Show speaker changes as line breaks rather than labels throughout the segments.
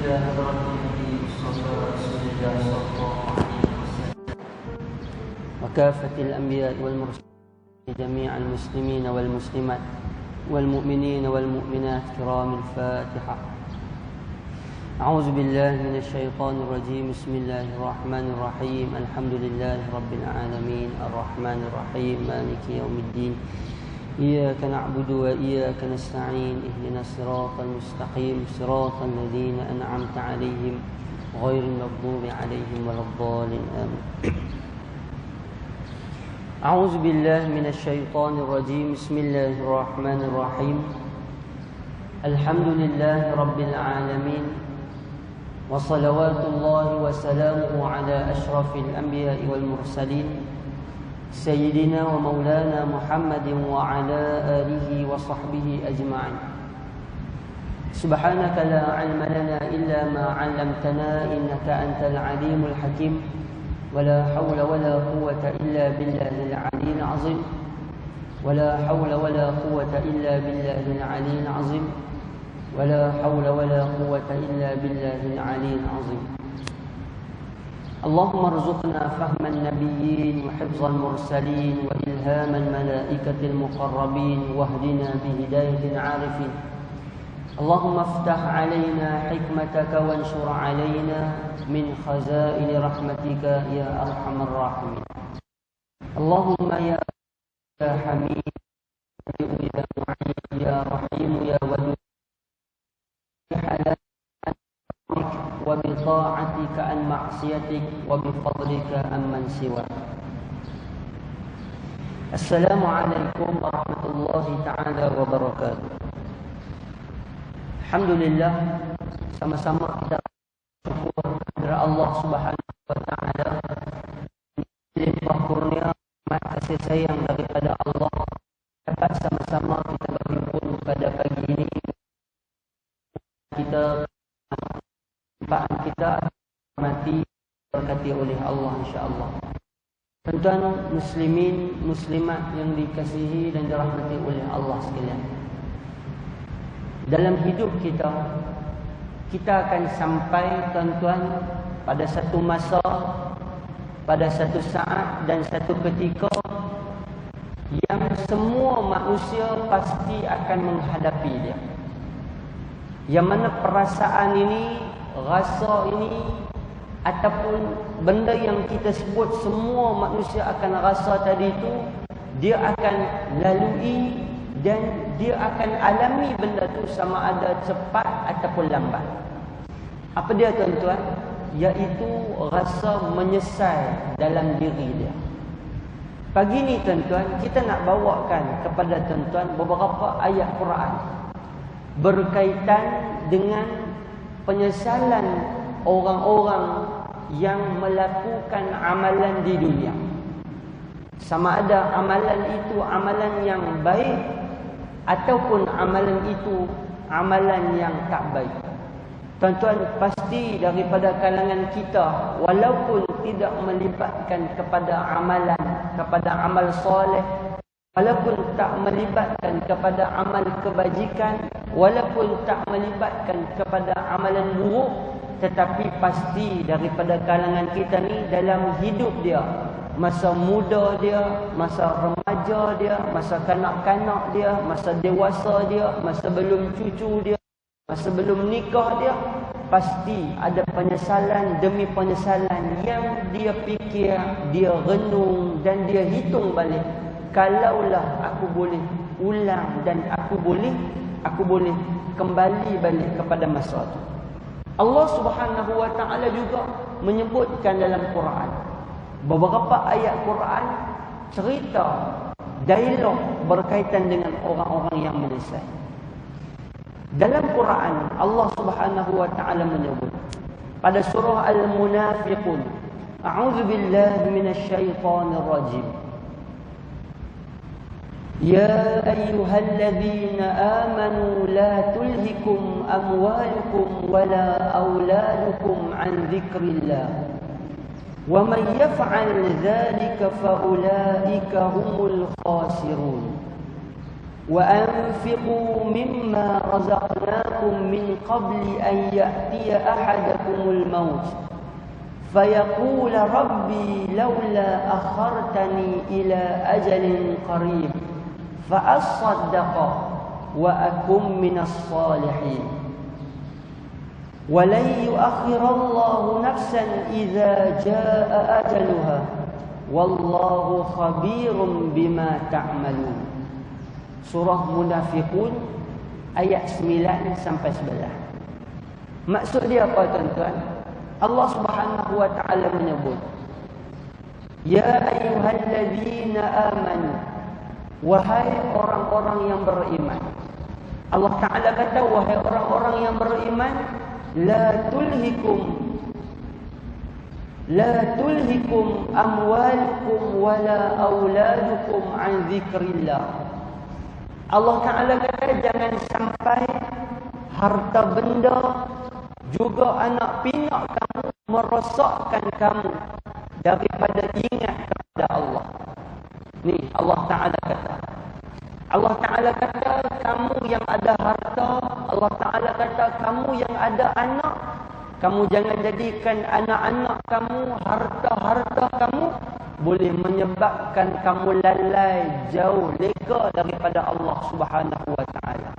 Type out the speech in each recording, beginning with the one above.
إلى حضرة النبي المصطفى رسول الله صلى الله عليه وسلم وكافة الأنبياء والمرسلين جميع المسلمين والمسلمات والمؤمنين والمؤمنات كرام الفاتحة. أعوذ بالله من الشيطان الرجيم. بسم الله الرحمن الرحيم. الحمد لله رب العالمين الرحمن الرحيم مالك يوم الدين. إياك نعبد وإياك نستعين. اهدنا الصراط المستقيم صراط الذين أنعمت عليهم غير المغضوب عليهم ولا الضالين آمين. أعوذ بالله من الشيطان الرجيم. بسم الله الرحمن الرحيم. الحمد لله رب العالمين وصلوات الله وسلامه على أشرف الأنبياء والمرسلين سيدنا ومولانا محمد وعلى آله وصحبه أجمعين. سبحانك لا علم لنا إلا ما علمتنا إنك أنت العليم الحكيم ولا حول ولا قوة إلا بالله العلي العظيم ولا حول ولا قوة إلا بالله العلي العظيم ولا حول ولا قوة إلا بالله العلي العظيم. اللهم ارزقنا فهم النبيين وحفظ المرسلين وإلهام الملائكة المقربين واهدنا بهداية العارفين. اللهم افتح علينا حكمتك وانشر علينا من خزائن رحمتك يا أرحم الراحمين. اللهم يا حميد يا معين يا رحيم يا ودود بحلالك وبطاعتك عن معصيتك وبفضلك عمن سواك. السلام عليكم ورحمة الله تعالى وبركاته. Alhamdulillah, sama-sama kita syukur kepada Allah Subhanahu wa taala limpah kurnia kasih sayang daripada Allah dapat sama-sama kita berhimpun pada pagi ini. Kita mati berkati oleh Allah insya-Allah. Tuan-tuan muslimin muslimat yang dikasihi dan dirahmati oleh Allah sekalian. Dalam hidup kita akan sampai tuan-tuan pada satu masa, pada satu saat dan satu ketika yang semua manusia pasti akan menghadapi dia. Yang mana perasaan ini, rasa ini ataupun benda yang kita sebut semua manusia akan rasa tadi itu, dia akan lalui dan dia akan alami benda tu sama ada cepat ataupun lambat. Apa dia tuan-tuan? Iaitu rasa menyesal dalam diri dia. Pagi ni tuan-tuan, kita nak bawakan kepada tuan-tuan beberapa ayat Quran berkaitan dengan penyesalan orang-orang yang melakukan amalan di dunia. Sama ada amalan itu amalan yang baik ataupun amalan itu amalan yang tak baik. Tuan-tuan, pasti daripada kalangan kita walaupun tidak melibatkan kepada amalan, kepada amal soleh, walaupun tak melibatkan kepada amal kebajikan, walaupun tak melibatkan kepada amalan buruk, tetapi pasti daripada kalangan kita ni dalam hidup dia, masa muda dia, masa remaja dia, masa kanak-kanak dia, masa dewasa dia, masa belum cucu dia, masa belum nikah dia, pasti ada penyesalan demi penyesalan yang dia fikir, dia renung dan dia hitung balik. Kalaulah aku boleh ulang dan aku boleh kembali balik kepada masa itu. Allah Subhanahu wa taala juga menyebutkan dalam Quran beberapa ayat Quran cerita dialog berkaitan dengan orang-orang yang menyesal. Dalam Quran Allah Subhanahu wa taala menyebut pada surah Al-Munafiqun, a'udzu billahi minasyaitonir rajim. يا أيها الذين آمنوا لا تلهكم أموالكم ولا أولادكم عن ذكر الله ومن يفعل ذلك فأولئك هم الخاسرون. وأنفقوا مما رزقناكم من قبل أن يأتي أحدكم الموت فيقول ربي لولا أخرتني إلى أجل قريب فأصدق وأكن من الصالحين ولن يؤخر الله نفسا إذا جاء أجلها والله خبير بما تعملون. Surah Munafiqun ayat 9 sampai 11. Maksud dia apa tuan-tuan? Allah Subhanahu wa taala menyebut, ya ayyuhalladzina amanu, wahai orang-orang yang beriman. Allah taala kata, wahai orang-orang yang beriman, la tulhikum amwalukum wala auladukum an dzikrillah. Allah Ta'ala kata, jangan sampai harta benda juga anak pinak kamu merosakkan kamu daripada ingat kepada Allah. Ni Allah Ta'ala kata. Allah Ta'ala kata, kamu yang ada harta, Allah Ta'ala kata, kamu yang ada anak, kamu jangan jadikan anak-anak kamu, harta-harta kamu boleh menyebabkan kamu lalai jauh leka daripada Allah Subhanahu wa taala.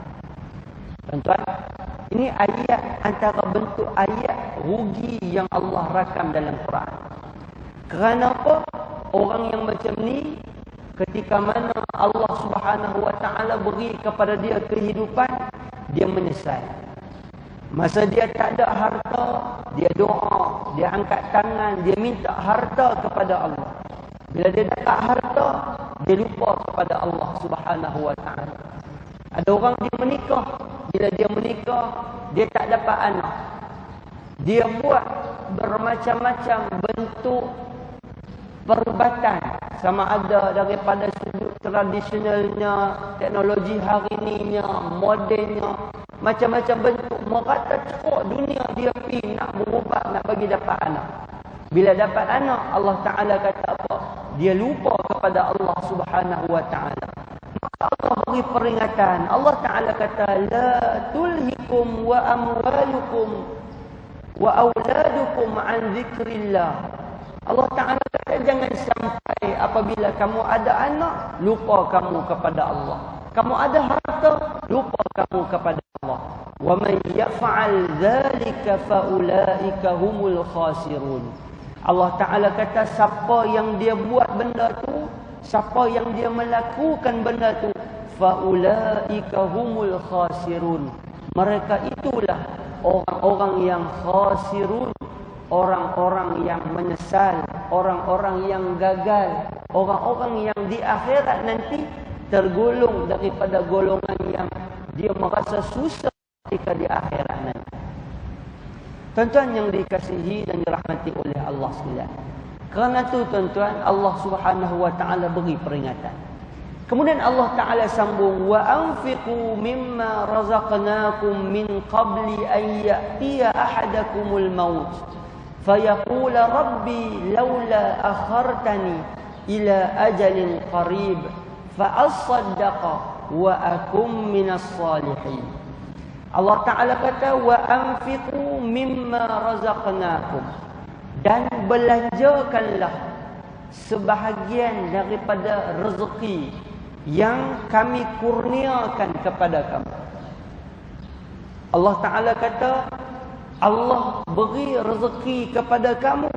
Tuan-tuan, ini ayat antara bentuk ayat rugi yang Allah rakam dalam Quran. Kerana apa? Orang yang macam ni ketika mana Allah Subhanahu wa taala beri kepada dia kehidupan, dia menyesal. Masa dia tak ada harta, dia doa, dia angkat tangan, dia minta harta kepada Allah. Bila dia dapat harta, dia lupa kepada Allah Subhanahu wa taala. Ada orang dia menikah, bila dia menikah, dia tak dapat anak. Dia buat bermacam-macam bentuk perubatan, sama ada daripada sudut tradisionalnya, teknologi hari ininya, modennya, macam-macam bentuk merata cekok dunia dia pergi nak berubat, nak bagi dapat anak. Bila dapat anak, Allah Ta'ala kata apa? Dia lupa kepada Allah Subhanahu wa ta'ala. Maka Allah beri peringatan. Allah Ta'ala kata, la tulhikum wa amwalukum wa auladukum an zikrillah. Allah Ta'ala kata, jangan sampai apabila kamu ada anak, lupa kamu kepada Allah. Kamu ada harta, lupa kamu kepada Allah. Wa man yaf'al dzalika fa ulaika humul khasirun. Allah Ta'ala kata, siapa yang dia buat benda tu, siapa yang dia melakukan benda tu, fa ulaika humul khasirun. Mereka itulah orang-orang yang khasirun, orang-orang yang menyesal, orang-orang yang gagal, orang-orang yang di akhirat nanti tergolong daripada golongan yang dia merasa susah ketika di akhirat nanti. Tuan-tuan yang dikasihi dan dirahmati oleh Allah sekalian. Kerana itu tuan-tuan, Allah Subhanahu wa taala beri peringatan. Kemudian Allah Taala sambung, wa anfiqu mimma razaqnakum min qabli an ya'tiya ahadakumul maut fayaqul rabbi laula akhartani ila ajalin qarib fa asaddaqa wa akum minas salihin. Allah Ta'ala kata, wa anfiqu mimma razaqnakum, dan belanjakanlah sebahagian daripada rezeki yang kami kurniakan kepada kamu. Allah Ta'ala kata, Allah beri rezeki kepada kamu,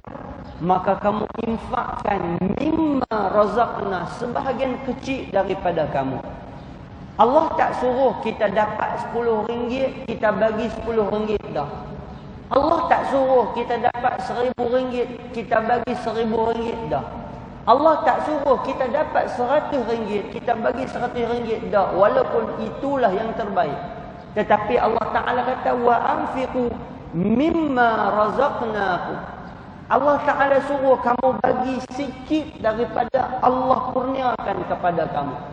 maka kamu infakkan mimma razaqna, sebahagian kecil daripada kamu. Allah tak suruh kita dapat RM10, kita bagi RM10 dah. Allah tak suruh kita dapat RM1,000, kita bagi RM1,000 dah. Allah tak suruh kita dapat RM100, kita bagi RM100 dah. Walaupun itulah yang terbaik. Tetapi Allah Ta'ala kata, wa anfiqu mimma razaqnakum. Allah Ta'ala suruh kamu bagi sikit daripada Allah kurniakan kepada kamu.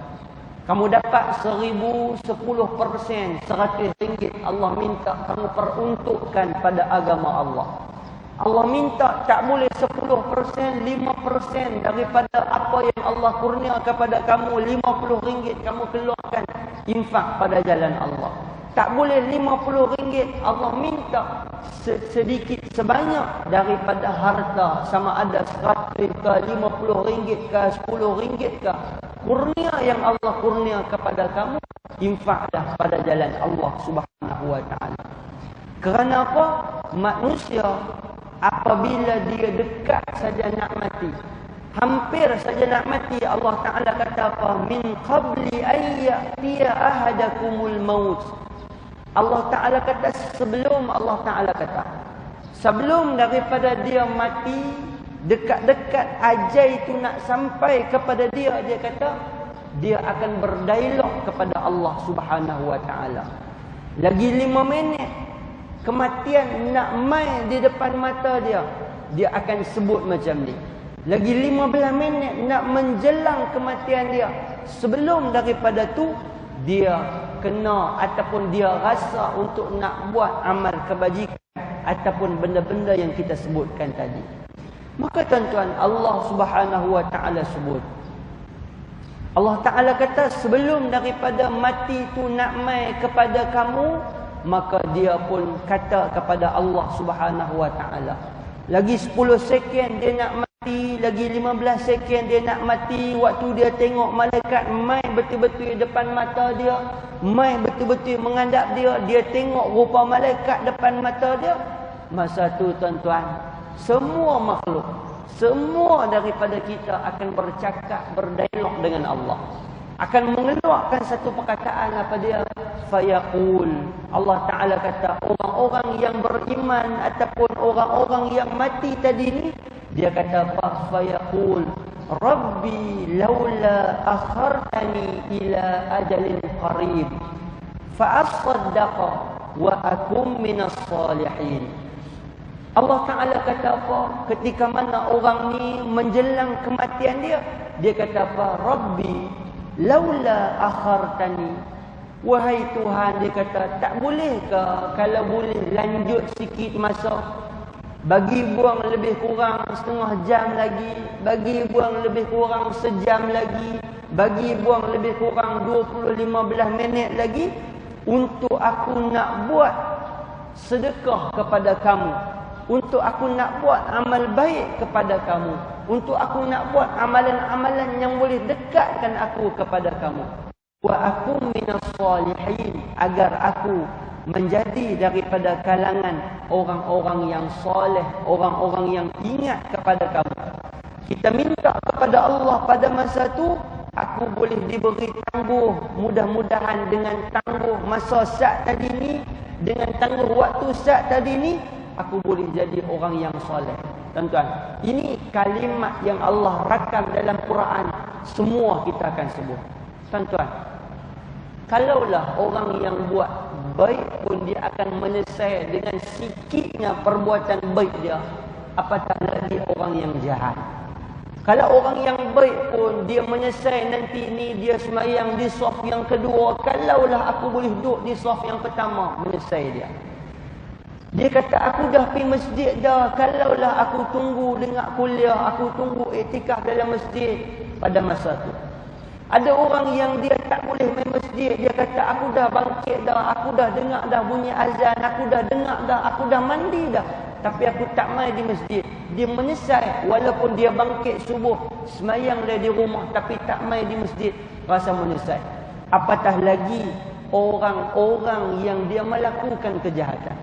Kamu dapat 1000, 10%, RM100, Allah minta kamu peruntukkan pada agama Allah. Allah minta tak boleh 10%, 5% daripada apa yang Allah kurnia kepada kamu, RM50 kamu keluarkan infak pada jalan Allah. Tak boleh RM50 Allah minta sedikit sebanyak daripada harta, sama ada 100 ke, RM50 ke, RM10 ke. Kurnia yang Allah kurnia kepada kamu, infaklah pada jalan Allah Subhanahu wa taala. Kerana apa? Manusia apabila dia dekat saja nak mati, hampir saja nak mati, Allah Ta'ala kata apa? Min qabli ayyatiya ahadakumul maut. Allah Ta'ala kata sebelum sebelum daripada dia mati, dekat-dekat ajal itu nak sampai kepada dia, dia kata dia akan berdialog kepada Allah Subhanahu wa taala. Lagi 5 minit kematian nak mai di depan mata dia, dia akan sebut macam ni. Lagi 15 minit nak menjelang kematian dia, sebelum daripada tu dia kena ataupun dia rasa untuk nak buat amal kebajikan ataupun benda-benda yang kita sebutkan tadi. Maka tuan-tuan, Allah Subhanahu wa taala sebut, Allah Ta'ala kata sebelum daripada mati tu nak mai kepada kamu, maka dia pun kata kepada Allah Subhanahu wa taala, lagi 10 second dia nak mati, lagi 15 second dia nak mati. Waktu dia tengok malaikat mai betul-betul di depan mata dia, mai betul-betul menghadap dia, dia tengok rupa malaikat depan mata dia. Masa tu tuan-tuan, semua makhluk, semua daripada kita akan bercakap, berdialog dengan Allah, akan mengeluarkan satu perkataan. Apa dia? Fayaqul. Allah Ta'ala kata orang-orang yang beriman ataupun orang-orang yang mati tadi ni, dia kata apa? Fayaqul Rabbi laula akhartani ila ajalin qarib fa asaddaqa wa akum minas salihin. Allah Ta'ala kata apa? Ketika mana orang ni menjelang kematian dia, dia kata apa? Rabbi laula akhartani, wahai Tuhan, dia kata tak boleh ke kalau boleh lanjut sikit masa, bagi buang lebih kurang setengah jam lagi, bagi buang lebih kurang sejam lagi, bagi buang lebih kurang 15 minit lagi, untuk aku nak buat sedekah kepada kamu, untuk aku nak buat amal baik kepada kamu, untuk aku nak buat amalan-amalan yang boleh dekatkan aku kepada kamu. Wa aku minas salihin, agar aku menjadi daripada kalangan orang-orang yang soleh, orang-orang yang ingat kepada kamu. Kita minta kepada Allah pada masa tu, aku boleh diberi tangguh, mudah-mudahan dengan tangguh masa saat tadi ni, dengan tangguh waktu saat tadi ni, aku boleh jadi orang yang soleh. Tuan-tuan, ini kalimat yang Allah rakam dalam Quran, semua kita akan sebut. Tuan-tuan, kalaulah orang yang buat baik pun dia akan menyelesaikan dengan sikitnya perbuatan baik dia, apatah lagi orang yang jahat. Kalau orang yang baik pun dia menyelesaikan nanti ni dia sembahyang di saf yang kedua, kalaulah aku boleh duduk di saf yang pertama, menyelesaikan dia. Dia kata aku dah pergi masjid dah, kalaulah aku tunggu dengar kuliah, aku tunggu iktikaf dalam masjid pada masa tu. Ada orang yang dia tak boleh main masjid, dia kata aku dah bangkit dah, aku dah dengar dah bunyi azan, aku dah dengar dah, aku dah mandi dah, tapi aku tak main di masjid. Dia menyesal walaupun dia bangkit subuh, semayang dia di rumah tapi tak main di masjid, rasa menyesal. Apatah lagi orang-orang yang dia melakukan kejahatan.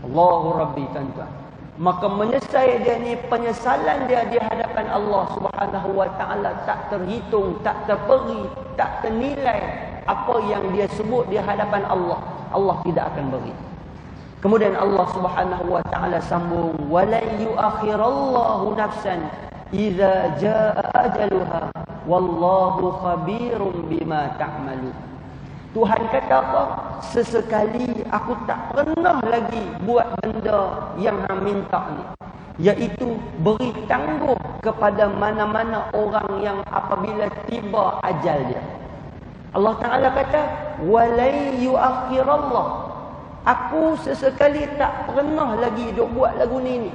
Allahu Rabbi, tuan-tuan. Maka menyesal dia ni, penyesalan dia di hadapan Allah Subhanahu wa taala tak terhitung, tak terperi, tak ternilai. Apa yang dia sebut di hadapan Allah, Allah tidak akan beri. Kemudian Allah Subhanahu wa taala sambung, wala yuakhirallahu nafsan idza jaa ajaluha wallahu khabirum bima ta'malun. Tuhan kata apa? Sesekali aku tak pernah lagi buat benda yang hang minta ni, iaitu beri tangguh kepada mana-mana orang yang apabila tiba ajal dia. Allah Ta'ala kata walai yuakhirallah, aku sesekali tak pernah lagi duk buat lagu ni,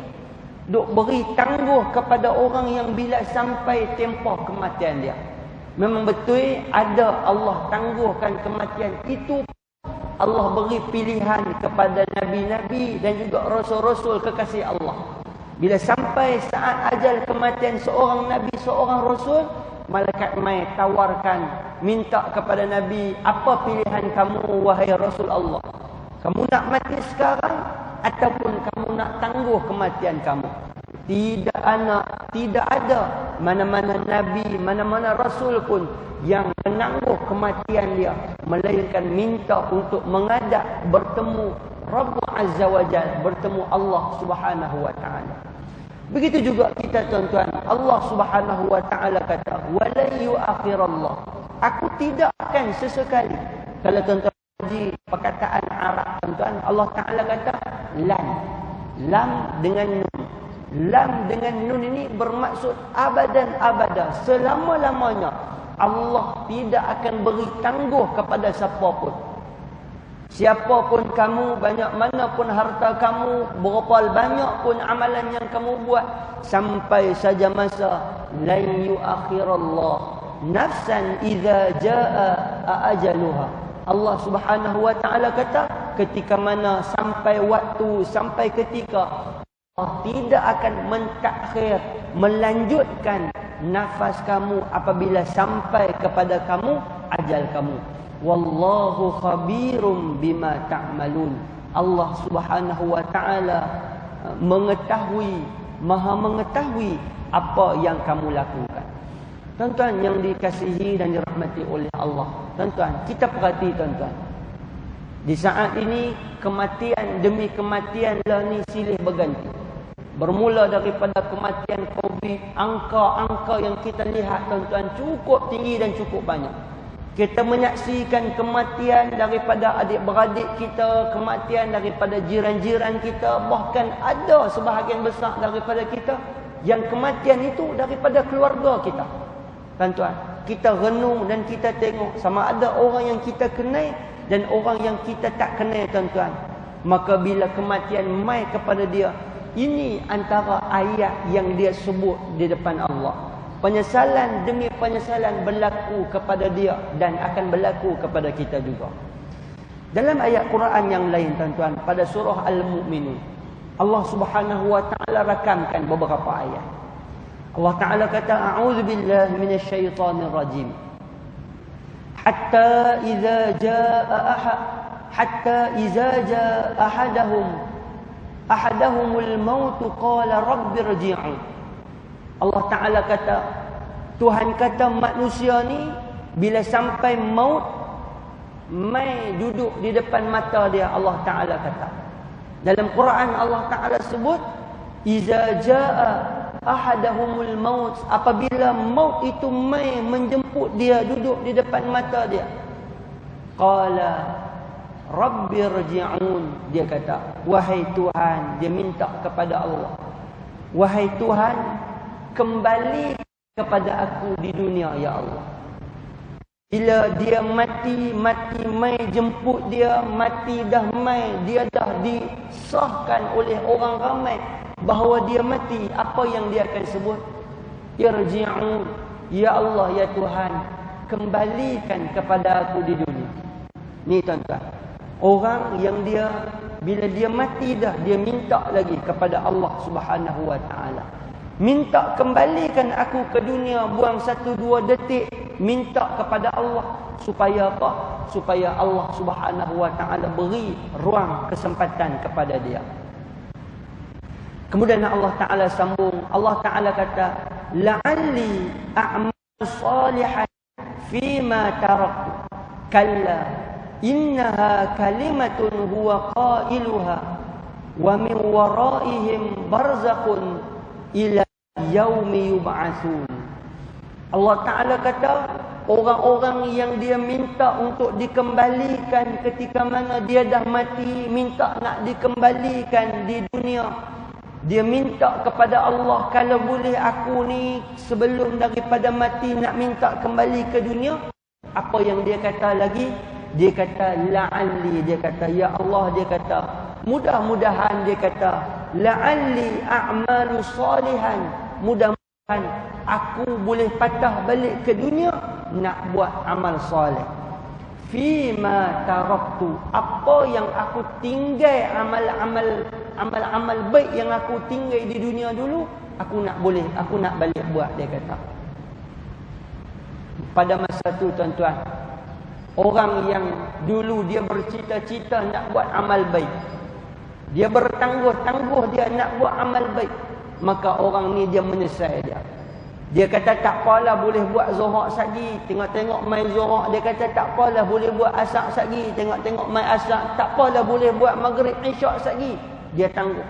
duk beri tangguh kepada orang yang bila sampai tempoh kematian dia. Memang betul ada Allah tangguhkan kematian. Itu Allah beri pilihan kepada Nabi-Nabi dan juga Rasul-Rasul kekasih Allah. Bila sampai saat ajal kematian seorang Nabi, seorang Rasul, malaikat mai tawarkan, minta kepada Nabi, apa pilihan kamu wahai Rasul Allah? Kamu nak mati sekarang ataupun kamu nak tangguh kematian kamu? Tidak ada mana-mana Nabi, mana-mana Rasul pun yang menangguh kematian dia, melainkan minta untuk menghadap bertemu Rabb Azza wa Jalla, bertemu Allah Subhanahu wa taala. Begitu juga kita tuan-tuan, Allah Subhanahu wa taala kata, "Wala yu'akhirallah." Aku tidak akan sesekali. Kalau tuan-tuan di perkataan Arab tuan-tuan, Allah taala kata lam. Lam dengan nun. Lam dengan nun ini bermaksud abadan abada, selama-lamanya Allah tidak akan beri tangguh kepada siapa pun. Siapa pun kamu, banyak mana pun harta kamu, berapa banyak pun amalan yang kamu buat, sampai saja masa la yu'akhirallah nafsan idza jaa ajaluha. Allah Subhanahu wa taala kata, ketika mana sampai waktu, sampai ketika, Allah tidak akan mentakhir, melanjutkan nafas kamu apabila sampai kepada kamu ajal kamu. Wallahu khabirum bima ta'malun. Allah Subhanahu wa taala mengetahui, maha mengetahui apa yang kamu lakukan. Tuan-tuan yang dikasihi dan dirahmati oleh Allah, tuan-tuan, kita perhati tuan-tuan. Di saat ini kematian demi kematian lah ni silih berganti. Bermula daripada kematian Covid, angka-angka yang kita lihat tuan-tuan cukup tinggi dan cukup banyak. Kita menyaksikan kematian daripada adik-beradik kita, kematian daripada jiran-jiran kita, bahkan ada sebahagian besar daripada kita yang kematian itu daripada keluarga kita. Tuan-tuan, kita renung dan kita tengok sama ada orang yang kita kenal dan orang yang kita tak kenal tuan-tuan. Maka bila kematian mai kepada dia, ini antara ayat yang dia sebut di depan Allah. Penyesalan demi penyesalan berlaku kepada dia dan akan berlaku kepada kita juga. Dalam ayat Quran yang lain tuan-tuan, pada surah Al-Mu'minun, Allah Subhanahu wa taala rakamkan beberapa ayat. Allah taala kata, a'udzu billahi minasyaitonir rajim. Hatta idza jaa ahadahumul maut qala rabbirji'un. Allah taala kata, Tuhan kata manusia ni bila sampai maut mai duduk di depan mata dia. Allah taala kata dalam Quran, Allah taala sebut iza jaa ahadahumul maut, apabila maut itu mai menjemput dia, duduk di depan mata dia, qala rabbirji'un, dia kata wahai Tuhan, dia minta kepada Allah, wahai Tuhan, kembali kepada aku di dunia ya Allah. Bila dia mati mai jemput dia, mati dah mai, dia dah disahkan oleh orang ramai bahawa dia mati, apa yang dia akan sebut? Irji'un, ya Allah ya Tuhan, kembalikan kepada aku di dunia. Ni tuan-tuan, orang yang dia bila dia mati dah, dia minta lagi kepada Allah Subhanahu wa taala, minta kembalikan aku ke dunia, buang 1-2 detik, minta kepada Allah supaya apa? Supaya Allah Subhanahu wa taala beri ruang kesempatan kepada dia. Kemudian Allah taala sambung, Allah taala kata, la'alli a'malu salihan fima taraktu kalla innaha kalimatun huwa qailuha wa min waraihim barzakhun ila yaumi yub'atsun. Allah taala kata, orang-orang yang dia minta untuk dikembalikan ketika mana dia dah mati, minta nak dikembalikan di dunia, dia minta kepada Allah, kalau boleh aku ni sebelum daripada mati nak minta kembali ke dunia. Apa yang dia kata lagi? Dia kata la'alli, dia kata ya Allah, dia kata mudah-mudahan, dia kata la'alli a'malu salihan, mudah-mudahan aku boleh patah balik ke dunia nak buat amal soleh. Fima taraktu, apa yang aku tinggal, amal-amal baik yang aku tinggal di dunia dulu, aku nak balik buat, dia kata. Pada masa tu tuan-tuan, orang yang dulu dia bercita-cita nak buat amal baik, dia bertangguh-tangguh dia nak buat amal baik, maka orang ni dia menyesal dia. Dia kata tak apalah boleh buat zuhur sagi, tengok-tengok mai zuhur. Dia kata tak apalah boleh buat asar sagi, tengok-tengok mai asar. Tak apalah boleh buat maghrib isyak sagi. Dia tangguh.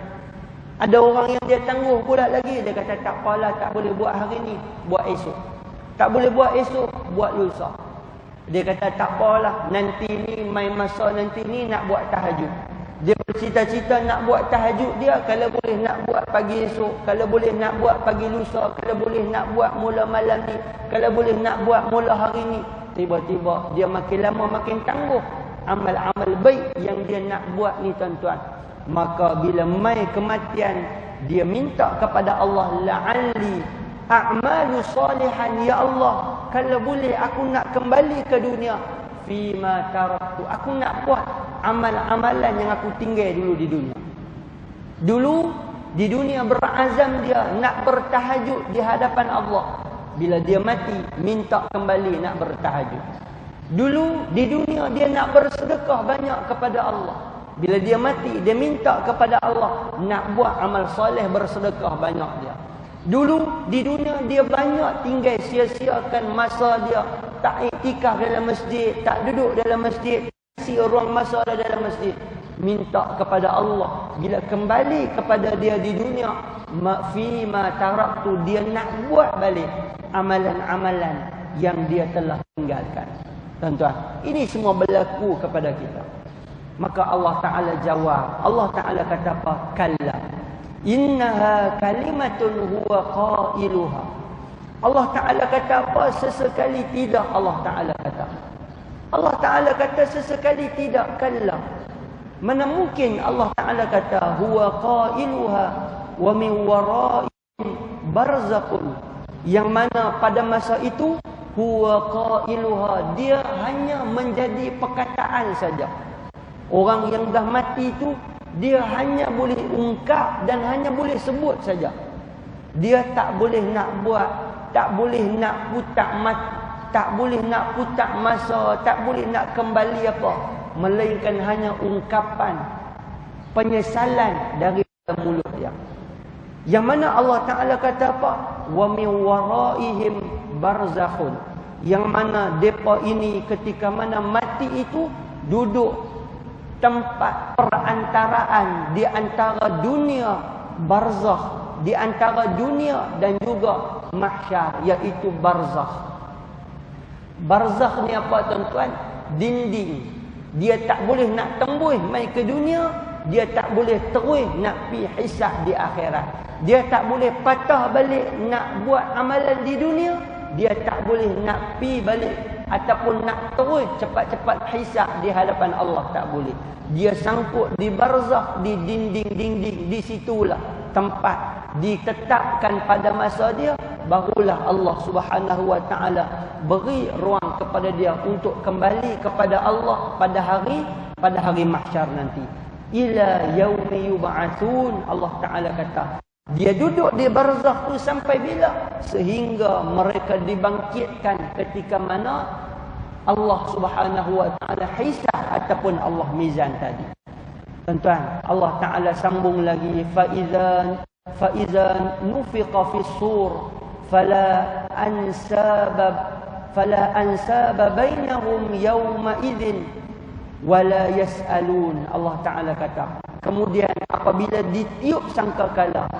Ada orang yang dia tangguh pula lagi. Dia kata tak apalah, tak boleh buat hari ni, buat esok. Tak boleh buat esok, buat lusa. Dia kata tak apalah, nanti ni mai masa nanti ni nak buat tahajud. Dia bercita-cita nak buat tahajud dia, kalau boleh nak buat pagi esok, kalau boleh nak buat pagi lusa, kalau boleh nak buat mula malam ni, kalau boleh nak buat mula hari ni. Tiba-tiba dia makin lama makin tangguh amal-amal baik yang dia nak buat ni tuan-tuan. Maka bila mai kematian, dia minta kepada Allah, la'alli a'malu salihan, ya Allah, kalau boleh aku nak kembali ke dunia. Fima taraktu, aku nak buat amal-amalan yang aku tinggal dulu di dunia. Dulu di dunia berazam dia nak bertahajud di hadapan Allah. Bila dia mati, minta kembali nak bertahajud. Dulu di dunia dia nak bersedekah banyak kepada Allah. Bila dia mati, dia minta kepada Allah nak buat amal soleh, bersedekah banyak dia. Dulu di dunia dia banyak tinggal sia-siakan masa dia, tak iktikaf dalam masjid, tak duduk dalam masjid, isi ruang masa dalam masjid. Minta kepada Allah, bila kembali kepada dia di dunia, fima taraktu, dia nak buat balik amalan-amalan yang dia telah tinggalkan. Tuan-tuan, ini semua berlaku kepada kita. Maka Allah Ta'ala jawab. Allah Ta'ala kata apa? Kalla innaha kalimatun huwa qailuha. Allah Ta'ala kata apa? Sesekali tidak. Allah Ta'ala kata sesekali tidak. Kalla, mana mungkin Allah Ta'ala kata huwa qailuha wa min wara'ihim barzakhun, yang mana pada masa itu huwa qailuha, dia hanya menjadi perkataan saja. Orang yang dah mati itu, dia hanya boleh ungkap dan hanya boleh sebut saja. Dia tak boleh nak buat, tak boleh nak putar mata, tak boleh nak putar masa, tak boleh nak kembali apa, melainkan hanya ungkapan penyesalan dari mulut dia. Yang mana Allah Ta'ala kata apa? Wa min waraihim barzakhun, yang mana depa ini ketika mana mati itu duduk tempat perantaraan di antara dunia barzakh, di antara dunia dan juga mahsyar, iaitu barzakh. Barzakh ni apa tuan-tuan? Dinding. Dia tak boleh nak tembus mai ke dunia, dia tak boleh terus nak pi hisab di akhirat. Dia tak boleh patah balik nak buat amalan di dunia, dia tak boleh nak pi balik ataupun nak terus cepat-cepat hisab di hadapan Allah, tak boleh. Dia sangkut di barzakh, di dinding-dinding, di situlah tempat ditetapkan pada masa dia, barulah Allah Subhanahu wa Ta'ala beri ruang kepada dia untuk kembali kepada Allah pada hari mahsyar nanti. Ila yaumi yub'atsun, Allah Ta'ala kata dia duduk di barzakh tu sampai bila? Sehingga mereka dibangkitkan ketika mana Allah Subhanahu wa Ta'ala hisab ataupun Allah mizan tadi. Tuan-tuan, Allah Ta'ala sambung lagi, fa iza nufiqa fis sur fala ansaba bainahum yawma idzin wala yas'alun. Allah Ta'ala kata, kemudian apabila ditiup sangkakala,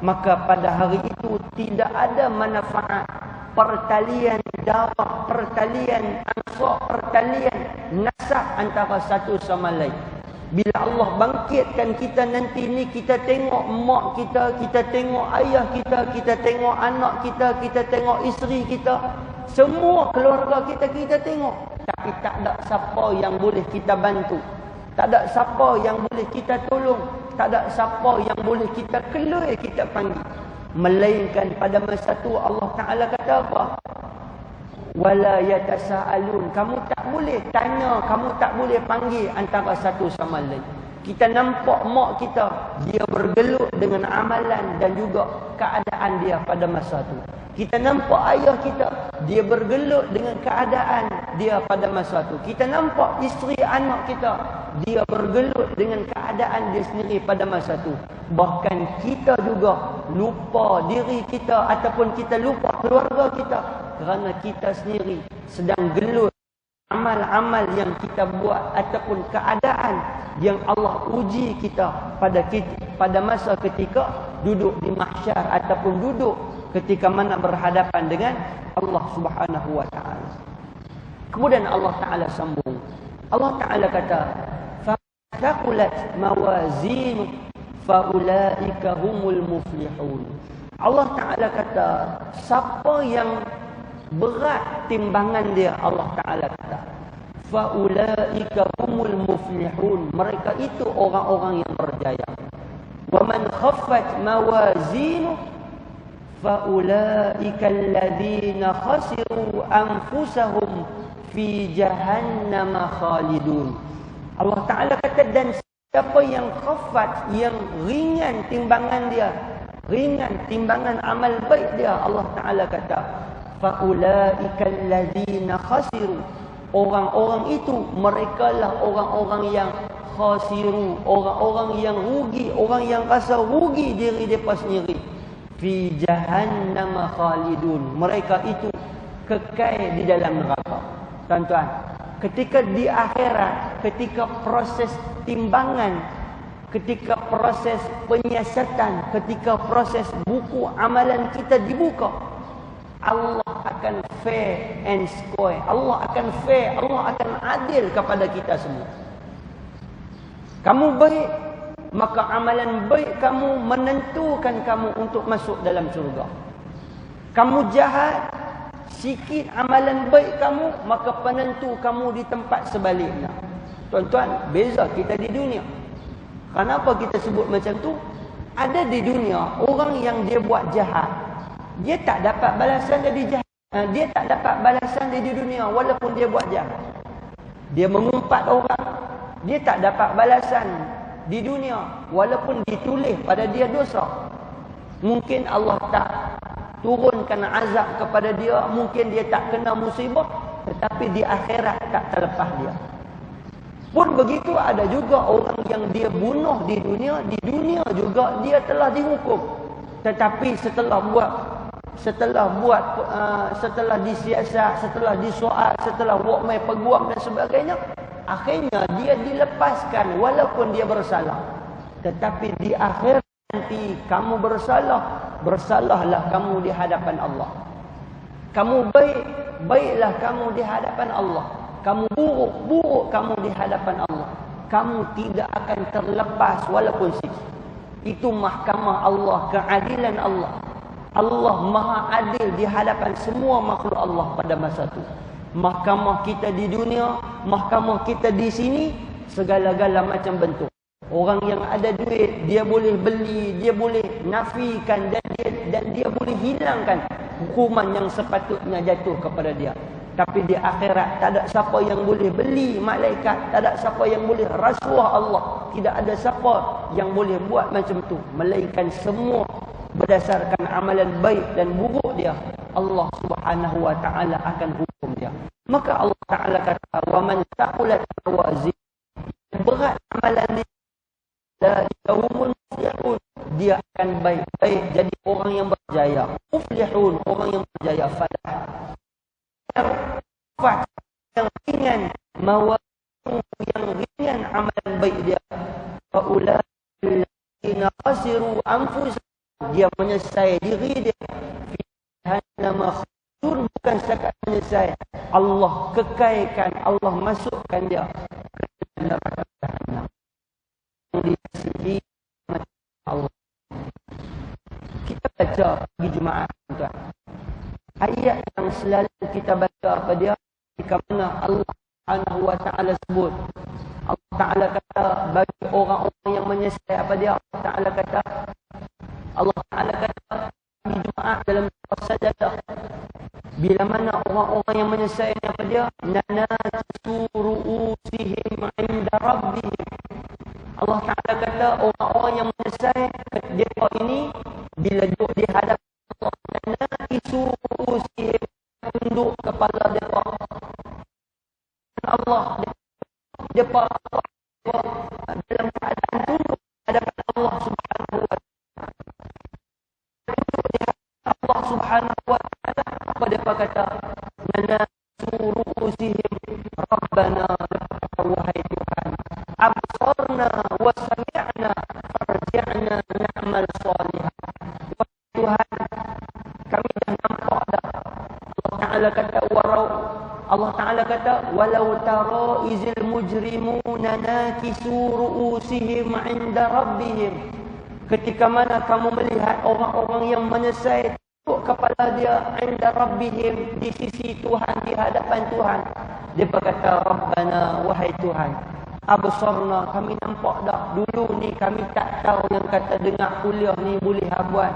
maka pada hari itu tidak ada manfaat pertalian darah, pertalian ansab, pertalian nasab antara satu sama lain. Bila Allah bangkitkan kita nanti ni, kita tengok mak kita, kita tengok ayah kita, kita tengok anak kita, kita tengok isteri kita, semua keluarga kita, kita tengok. Tapi tak ada siapa yang boleh kita bantu, tak ada siapa yang boleh kita tolong, tak ada siapa yang boleh kita kelui, kita panggil. Melainkan pada masa tu Allah Ta'ala kata apa? wala yatasaalun. Kamu tak boleh tanya, kamu tak boleh panggil antara satu sama lain. Kita nampak mak kita, dia bergelut dengan amalan dan juga keadaan dia pada masa tu. Kita nampak ayah kita, dia bergelut dengan keadaan dia pada masa tu. Kita nampak isteri anak kita, dia bergelut dengan keadaan dia sendiri pada masa tu. Bahkan kita juga lupa diri kita ataupun kita lupa keluarga kita kerana kita sendiri sedang gelut amal-amal yang kita buat ataupun keadaan yang Allah uji kita pada masa ketika duduk di mahsyar ataupun duduk ketika mana berhadapan dengan Allah Subhanahu wa taala. Kemudian Allah taala sambung. Allah taala kata, "Fa thaqulat mawazin faulaika humul muflihun." Allah taala kata, siapa yang berat timbangan dia, Allah taala kata, faulaika humul muflihun, mereka itu orang-orang yang berjaya. Wa man khaffat mawazinu faulaika alladhina khasiru anfusahum fi jahannam khalidun. Allah taala kata, dan siapa yang khaffat, yang ringan timbangan dia, ringan timbangan amal baik dia, Allah taala kata, faulaika alladhina khasiru, orang-orang itu merekalah orang-orang yang khasiru, orang-orang yang rugi, orang yang rasa rugi diri mereka sendiri. Fi jahannam khalidun, mereka itu kekal di dalam neraka. Tuan-tuan, ketika di akhirat, ketika proses timbangan, ketika proses penyiasatan, ketika proses buku amalan kita dibuka, Allah akan fair and square. Allah akan fair, Allah akan adil kepada kita semua. Kamu baik, maka amalan baik kamu menentukan kamu untuk masuk dalam syurga. Kamu jahat, sikit amalan baik kamu, maka penentu kamu di tempat sebaliknya. Tuan-tuan, beza kita di dunia. Kenapa kita sebut macam tu? Ada di dunia orang yang dia buat jahat, dia tak dapat balasan dari jahat. Dia tak dapat balasan di dunia walaupun dia buat jahat. Dia mengumpat orang, dia tak dapat balasan di dunia walaupun ditulis pada dia dosa. Mungkin Allah tak turunkan azab kepada dia, mungkin dia tak kena musibah, tetapi di akhirat tak terlepas dia. Pun begitu, ada juga orang yang dia bunuh di dunia juga dia telah dihukum. Tetapi setelah disiasat, setelah disoal, setelah buat mai peguam dan sebagainya, akhirnya dia dilepaskan walaupun dia bersalah. Tetapi di akhir nanti kamu bersalahlah kamu di hadapan Allah. Kamu baik, baiklah kamu di hadapan Allah. Kamu buruk, buruk kamu di hadapan Allah. Kamu tidak akan terlepas walaupun sikit. Itu mahkamah Allah, keadilan Allah. Allah maha adil di hadapan semua makhluk Allah pada masa itu. Mahkamah kita di dunia, mahkamah kita di sini, segala-gala macam bentuk. Orang yang ada duit, dia boleh beli, dia boleh nafikan dan dia boleh hilangkan hukuman yang sepatutnya jatuh kepada dia. Tapi di akhirat tak ada siapa yang boleh beli malaikat, tak ada siapa yang boleh rasuah Allah, tidak ada siapa yang boleh buat macam tu, melainkan semua berdasarkan amalan baik dan buruk dia, Allah Subhanahu wa taala akan hukum dia. Maka Allah taala kata, wa man taqulat mawazin, berat amalan dia, dia akan baik-baik jadi orang yang berjaya. Muflihun, orang yang berjaya, falah. Yang ringan, mawazin yang ringan amalan baik dia, faulaika khasiru anfusahum, dia menyesai diri dia, fi jahannam khalidun, bukan setakat menyesai, Allah kekalkan, Allah masukkan dia ke neraka jahannam. Dikasihi Allah. Kita baca di Jumaat, tuan. Ayat yang selalu kita baca apa dia, ketika mana Allah Subhanahu wa taala sebut, Allah taala kata bagi orang-orang yang menyesal apa dia, Allah taala kata di Jumaat dalam surah Sajadah, bila mana orang-orang yang menyesal ni apa dia? Nanatu ru'usihim 'inda rabbihim. Allah Ta'ala kata orang-orang yang menyesal mereka ini bila duduk di hadapan Allah, nanatu ru'usihim, tunduk kepala mereka Allah, mereka dalam keadaan tunduk hadapan Allah Subhanahu wa ta'ala. Allah Subhanahu wa ta'ala apa dia kata? Nanatu ru'usihim Rabbana wahai Tuhan, absarna wa sami'na farji'na na'mal salihan. Wahai Tuhan, kami dah nampak dah. Allah Ta'ala kata walau tara izil mujrimuna nakisu ru'usihim 'inda rabbihim. Ketika mana kamu melihat orang-orang yang menyesal kepala dia 'inda rabbihim, di sisi Tuhan, di hadapan Tuhan, dia berkata Rabbana wahai Tuhan, absarna, kami nampak dah. Dulu ni kami tak tahu yang kata dengar kuliah ni boleh habuan.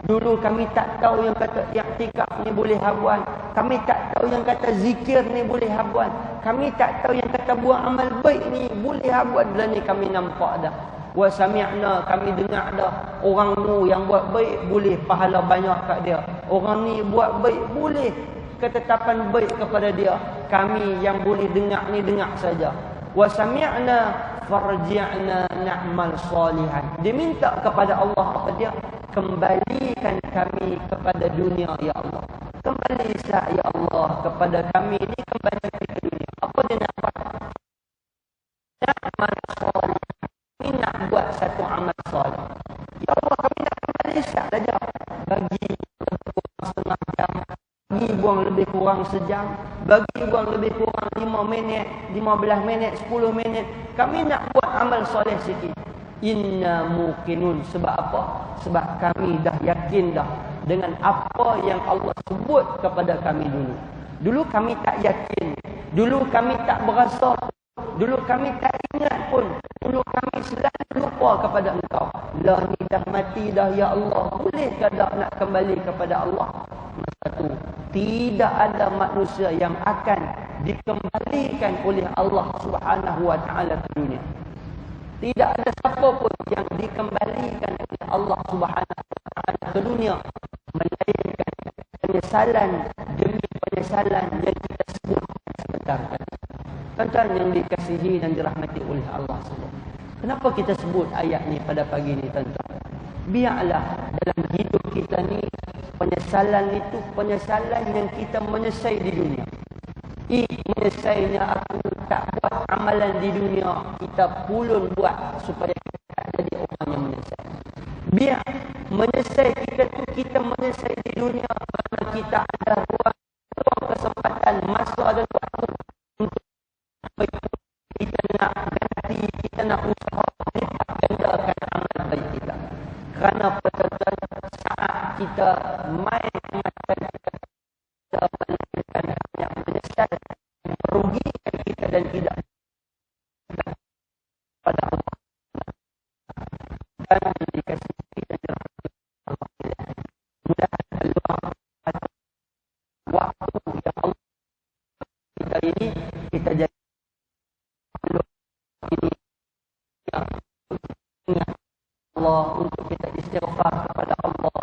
Dulu kami tak tahu yang kata i'tikaf ni boleh habuan. Kami tak tahu yang kata zikir ni boleh habuan. Kami tak tahu yang kata buat amal baik ni boleh habuan. Dan ni kami nampak dah. Wa sami'na, kami dengar dah. Orang tu yang buat baik boleh pahala banyak kat dia. Orang ni buat baik boleh ketetapan baik kepada dia. Kami yang boleh dengar ni dengar saja. Wa sami'na farji'na na'mal salihan. Dia minta kepada Allah apa dia? Kembalikan kami kepada dunia ya Allah. Kembali ya Allah kepada kami ni, kembali ke dunia. Apa dia nak buat? Na'mal salihan. Kami nak buat satu amal salih. Ya Allah, kami nak kembali saja. Bagi setengah jam, bagi buang lebih kurang sejam, bagi buang lebih kurang 5 minit, 15 minit, 10 minit. Kami nak buat amal soleh sikit. Inna muqinun. Sebab apa? Sebab kami dah yakin dah dengan apa yang Allah sebut kepada kami dulu. Dulu kami tak yakin. Dulu kami tak berasa. Dulu kami tak ingat pun. Dulu kami selalu lupa kepada Engkau. Lah ni dah mati dah ya Allah. Bolehkah dah nak kembali kepada Allah? Masa tu tidak ada manusia yang akan dikembalikan oleh Allah Subhanahu wa ta'ala ke dunia. Tidak ada siapa pun yang dikembalikan oleh Allah Subhanahu wa ta'ala ke dunia melainkan penyesalan demi penyesalan yang kita sebut sebentar tadi. Tuan-tuan yang dikasihi dan dirahmati oleh Allah SWT. Kenapa kita sebut ayat ni pada pagi ni, tuan-tuan? Biarlah dalam hidup kita ni penyesalan itu penyesalan yang kita menyesal di dunia. Menyesalnya aku tak buat amalan di dunia, kita pulun buat supaya kita jadi orang yang menyesal. Biar menyesal kita tu kita menyesal di dunia kerana kita ada ruang kesempatan, masa dan waktu untuk kita nak ganti, kita nak usaha lipat gandakan amal baik kita. Kerana tuan-tuan, saat kita main mata kita melakukan yang menyesal, merugikan kita dan tidak pada Allah dan dikasih kita dirahmati Allah. Mudah-mudahan waktu yang Allah kita ini kita jadi ini yang ingat Allah, untuk kita istighfar kepada Allah,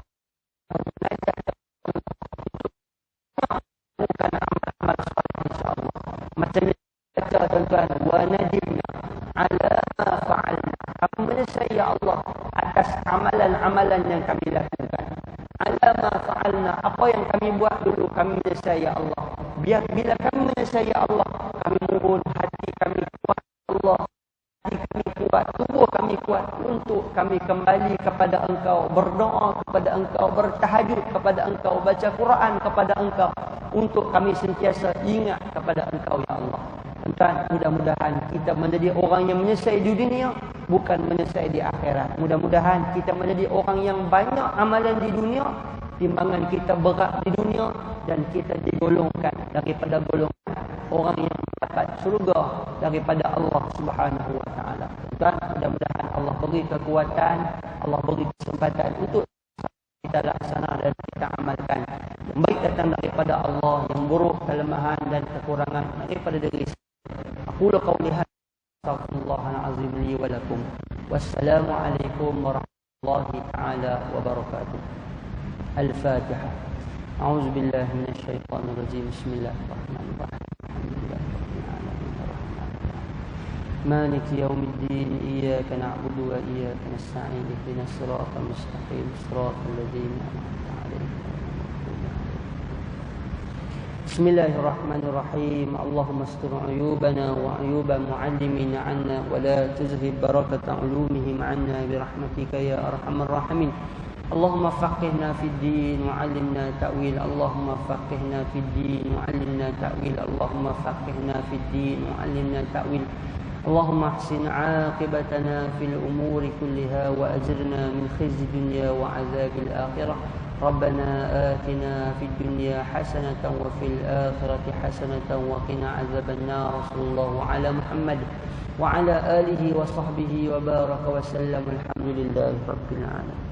belajar bukan amal-amal saleh insya-Allah. Macam ni baca tuan-tuan, wa nadimna ala ma fa'alna. Kami menyesal ya Allah atas amalan-amalan yang kami lakukan. Ala ma fa'alna, apa yang kami buat dulu kami menyesal ya Allah. Biar bila kami menyesal ya Allah, kami mohon hati kami kuat Allah, hati kami kuat, tubuh kami kuat untuk kami kembali kepada Engkau, berdoa kepada Engkau, bertahajud kepada Engkau, baca Quran kepada Engkau, untuk kami sentiasa ingat kepada Engkau ya Allah. Tuan, mudah-mudahan kita menjadi orang yang menyesal di dunia, bukan menyesal di akhirat. Mudah-mudahan kita menjadi orang yang banyak amalan di dunia, timbangan kita berat di dunia, dan kita digolongkan daripada golongan orang yang dapat surga daripada Allah Subhanahu wa ta'ala. Tuan, mudah-mudahan Allah beri kekuatan, Allah beri kesempatan untuk kita laksana dan kita amalkan. Yang baik datang daripada Allah, yang buruk, kelemahan dan kekurangan daripada diri saya. Aqulu qawli hadza astaghfirullahal azim li wa lakum. Wassalamu alaikum warahmatullahi taala wabarakatuh. Al-Fatihah. A'udzu billahi minasyaitonir rajim. Bismillahirrahmanirrahim. مالك يوم الدين إياك نعبد وإياك نستعين اهدنا الصراط المستقيم صراط الذين أنعمت عليهم. بسم الله الرحمن الرحيم. اللهم استر عيوبنا وعيوب معلمين عنا ولا تذهب بركة علومهم عنا برحمتك يا أرحم الراحمين. اللهم فقهنا في الدين وعلمنا تأويل. اللهم فقهنا في الدين وعلمنا تأويل. اللهم فقهنا في الدين وعلمنا تأويل. اللهم احسن عاقبتنا في الأمور كلها وأجرنا من خزي الدنيا وعذاب الآخرة. ربنا آتنا في الدنيا حسنة وفي الآخرة حسنة وقنا عذاب النار. صلى الله على محمد وعلى آله وصحبه وبارك وسلم. الحمد لله رب العالمين.